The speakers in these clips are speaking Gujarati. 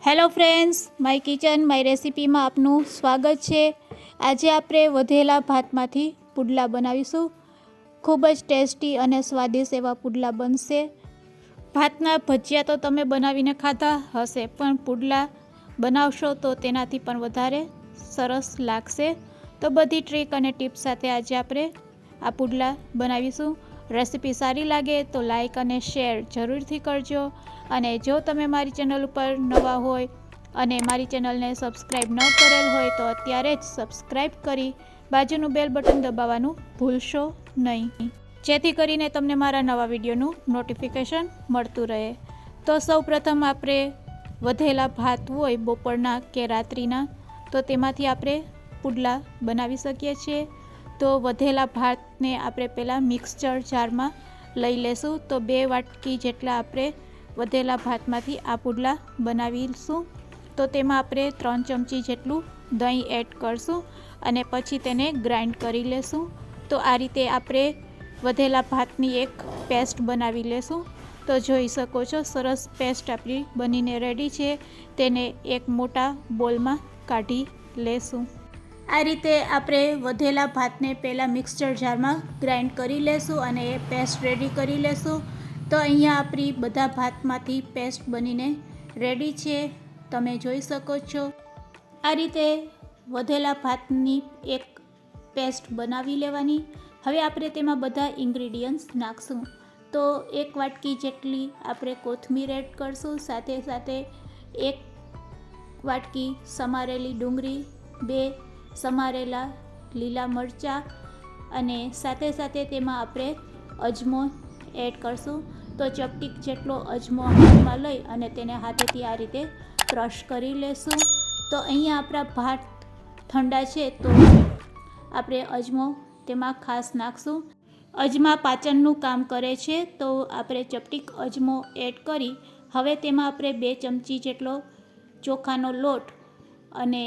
Hello friends, my kitchen my રેસિપીમાં આપનું સ્વાગત છે। આજે આપણે વધેલા ભાતમાંથી પુડલા બનાવીશું। ખૂબ જ ટેસ્ટી અને સ્વાદિષ્ટ એવા પુડલા બનશે। ભાતના ભજીયા તો તમે બનાવીને ખાધા હશે, પણ પુડલા બનાવશો તો તેનાથી પણ વધારે સરસ લાગશે। તો બધી ટ્રીક અને ટિપ્સ સાથે આજે આપણે આ પુડલા બનાવીશું। રેસિપી સારી લાગે તો લાઈક અને શેર જરૂરથી કરજો। અને જો તમે મારી ચેનલ ઉપર નવા હોય અને મારી ચેનલને સબસ્ક્રાઈબ ન કરેલ હોય તો અત્યારે જ સબસ્ક્રાઈબ કરી બાજુનું બેલ બટન દબાવવાનું ભૂલશો નહીં, જેથી કરીને તમને મારા નવા વિડીયોનું નોટિફિકેશન મળતું રહે। તો સૌપ્રથમ આપણે વધેલા ભાત હોય બપોરના કે રાત્રિના, તો તેમાંથી આપણે પુડલા બનાવી શકીએ છીએ। તો વધેલા ભાતને આપણે પહેલાં મિક્સચર જારમાં લઈ લેશું। તો 2 વાટકી જેટલા આપણે વધેલા ભાતમાંથી આ પુડલા બનાવીશું। તો તેમાં આપણે 3 ચમચી જેટલું દહીં એડ કરશું અને પછી તેને ગ્રાઇન્ડ કરી લેશું। તો આ રીતે આપણે વધેલા ભાતની એક પેસ્ટ બનાવી લેશું। તો જોઈ શકો છો સરસ પેસ્ટ આપણી બનીને રેડી છે। તેને એક મોટા બોલમાં કાઢી લેશું। આ રીતે આપણે વધેલા ભાતને પહેલાં મિક્સચર જારમાં ગ્રાઇન્ડ કરી લેશું અને એ પેસ્ટ રેડી કરી લેશું। તો અહીંયા આપણી બધા ભાતમાંથી પેસ્ટ બનીને રેડી છે, તમે જોઈ શકો છો। આ રીતે વધેલા ભાતની એક પેસ્ટ બનાવી લેવાની। હવે આપણે તેમાં બધા ઇન્ગ્રીડિયન્ટ્સ નાખશું। તો 1 વાટકી જેટલી આપણે કોથમીર એડ કરશું, સાથે સાથે 1 વાટકી સમારેલી ડુંગળી, 2 સમારેલા લીલા મરચાં અને સાથે સાથે તેમાં આપણે અજમો એડ કરશું। તો ચપટીક જેટલો અજમો હાથમાં લઈ અને તેને હાથેથી આ રીતે ક્રશ કરી લેશું। તો અહીંયા આપણા ભાત ઠંડા છે તો આપણે અજમો તેમાં ખાસ નાખશું। અજમા પાચનનું કામ કરે છે, તો આપણે ચપટીક અજમો એડ કરી હવે તેમાં આપણે 2 ચમચી જેટલો ચોખાનો લોટ અને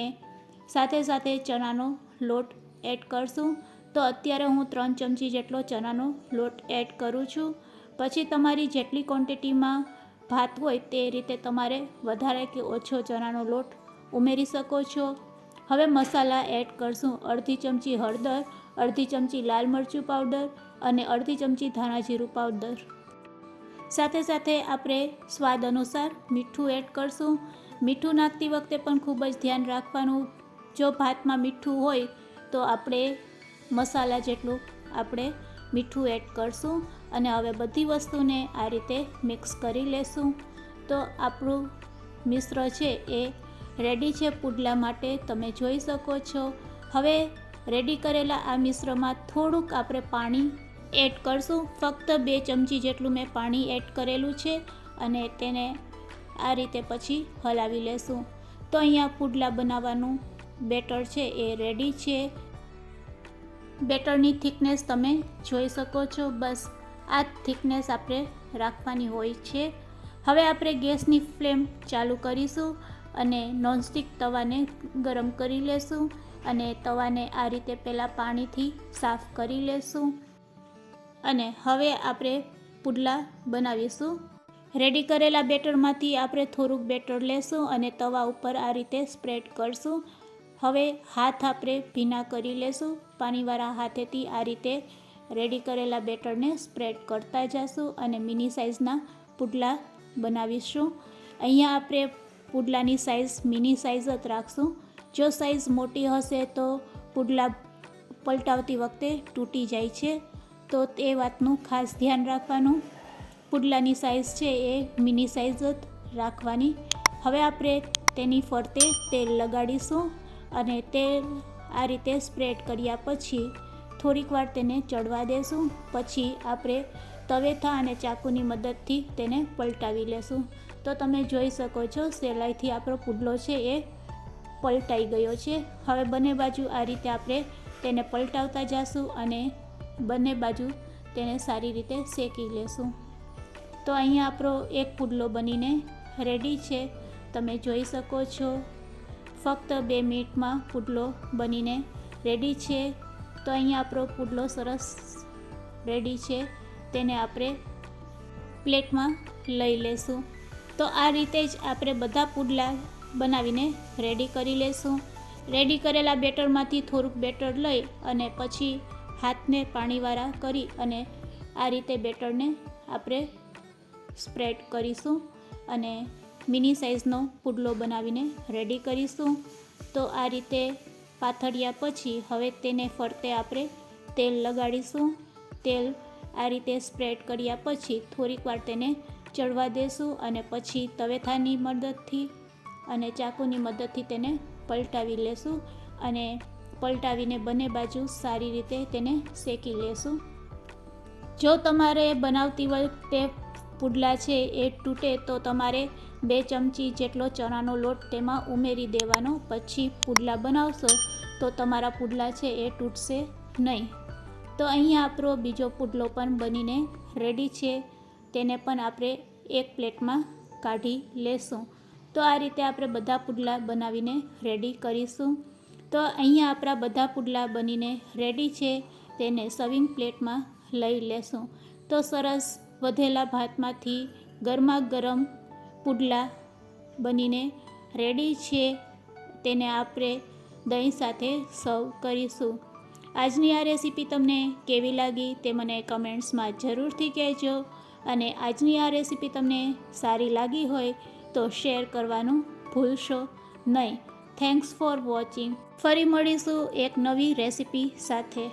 સાથે સાથે ચણાનો લોટ એડ કરશું। તો અત્યારે હું 3 ચમચી જેટલો ચણાનો લોટ એડ કરું છું। પછી તમારી જેટલી ક્વોન્ટિટીમાં ભાત હોય તે રીતે તમારે વધારે કે ઓછો ચણાનો લોટ ઉમેરી શકો છો। હવે મસાલા એડ કરશું। અડધી ચમચી હળદર, અડધી ચમચી લાલ મરચું પાવડર અને અડધી ચમચી ધાણા જીરું પાવડર। સાથે સાથે આપણે સ્વાદ અનુસાર મીઠું એડ કરશું। મીઠું નાખતી વખતે પણ ખૂબ જ ધ્યાન રાખવાનું। જો ભાતમાં મીઠું હોય તો આપણે મસાલા જેટલું આપણે મીઠું એડ કરશું અને હવે બધી વસ્તુને આ રીતે મિક્સ કરી લેશું। તો આપણું મિશ્ર છે એ રેડી છે પુડલા માટે, તમે જોઈ શકો છો। હવે રેડી કરેલા આ મિશ્રમાં થોડુંક આપણે પાણી એડ કરશું। ફક્ત 2 ચમચી જેટલું મેં પાણી એડ કરેલું છે અને તેને આ રીતે પછી હલાવી લેશું। તો અહીંયા પુડલા બનાવવાનું બેટર છે એ રેડી છે। બેટરની થિકનેસ તમે જોઈ શકો છો, બસ આ થિકનેસ આપણે રાખવાની હોય છે। હવે આપણે ગેસની ફ્લેમ ચાલુ કરીશું અને નોનસ્ટિક તવાને ગરમ કરી લેશું અને તવાને આ રીતે પહેલાં પાણીથી સાફ કરી લેશું અને હવે આપણે પુડલા બનાવીશું। રેડી કરેલા બેટરમાંથી આપણે થોડુંક બેટર લેશું અને તવા ઉપર આ રીતે સ્પ્રેડ કરશું। હવે હાથ આપણે ભીના કરી લેશું। પાણીવાળા હાથેથી આ રીતે રેડી કરેલા બેટરને સ્પ્રેડ કરતા જશું અને મિની સાઇઝના પુડલા બનાવીશું। અહીંયા આપણે પુડલાની સાઇઝ મિની સાઇઝ જ રાખશું। જો સાઇઝ મોટી હશે તો પુડલા પલટાવતી વખતે તૂટી જાય છે, તો તે વાતનું ખાસ ધ્યાન રાખવાનું। પુડલાની સાઇઝ છે એ મિની સાઇઝ જ રાખવાની। હવે આપણે તેની ફરતે તેલ લગાડીશું અને તેલ આ રીતે સ્પ્રેડ કર્યા પછી થોડીક વાર તેને ચડવા દેશું। પછી આપણે તવેથા અને ચાકુની મદદથી તેને પલટાવી લેશું। તો તમે જોઈ શકો છો સહેલાઈથી આપણો પુડલો છે એ પલટાઈ ગયો છે। હવે બંને બાજુ આ રીતે આપણે તેને પલટાવતા જશું અને બંને બાજુ તેને સારી રીતે શેકી લેશું। તો અહીંયા આપણો એક પુડલો બનીને રેડી છે, તમે જોઈ શકો છો। ફક્ત 2 મિનિટમાં પુડલો બનીને રેડી છે। તો અહીંયા આપણો પુડલો સરસ રેડી છે, તેને આપણે પ્લેટમાં લઈ લેશું। તો આ રીતે જ આપણે બધા પુડલા બનાવીને રેડી કરી લેશું. રેડી કરેલા બેટરમાંથી થોડુંક બેટર લઈ અને પછી હાથને પાણીવાળા કરી અને આ રીતે બેટરને આપણે સ્પ્રેડ કરીશું અને મિની સાઇઝનો પુડલો બનાવીને રેડી કરીશું. તો આ રીતે પાથર્યા પછી હવે તેને ફરતે આપણે તેલ લગાડીશું. તેલ આ રીતે સ્પ્રેડ કર્યા પછી થોડીક વાર તેને ચડવા દેશું અને પછી તવેથાની મદદથી અને ચાકુની મદદથી તેને પલટાવી લેશું અને પલટાવીને બંને બાજુ સારી રીતે તેને શેકી લેશું. જો તમારે બનાવતી વખતે પુડલા છે એ તૂટે તો તમારે 2 ચમચી જેટલો ચણાનો લોટ તેમાં ઉમેરી દેવાનો. પછી પુડલા બનાવશો તો તમારા પુડલા છે એ તૂટશે નહીં. તો અહીંયા આપણો બીજો પુડલો પણ બનીને રેડી છે. તેને પણ આપણે એક પ્લેટમાં કાઢી લેશું. તો આ રીતે આપણે બધા પુડલા બનાવીને રેડી કરીશું. તો અહીંયા આપણા બધા પુડલા બનીને રેડી છે. તેને સર્વિંગ પ્લેટમાં લઈ લેશું. તો સરસ વધેલા ભાતમાંથી ગરમા ગરમ પુડલા બનીને રેડી છે. તેને આપણે દહીં સાથે સર્વ કરીશું. આજની આ રેસીપી તમને કેવી લાગી તે મને કમેન્ટ્સમાં જરૂરથી કહેજો અને આજની આ રેસીપી તમને સારી લાગી હોય તો શેર કરવાનું ભૂલશો નહીં. Thanks for watching. ફરી મળીશું એક નવી રેસીપી સાથે.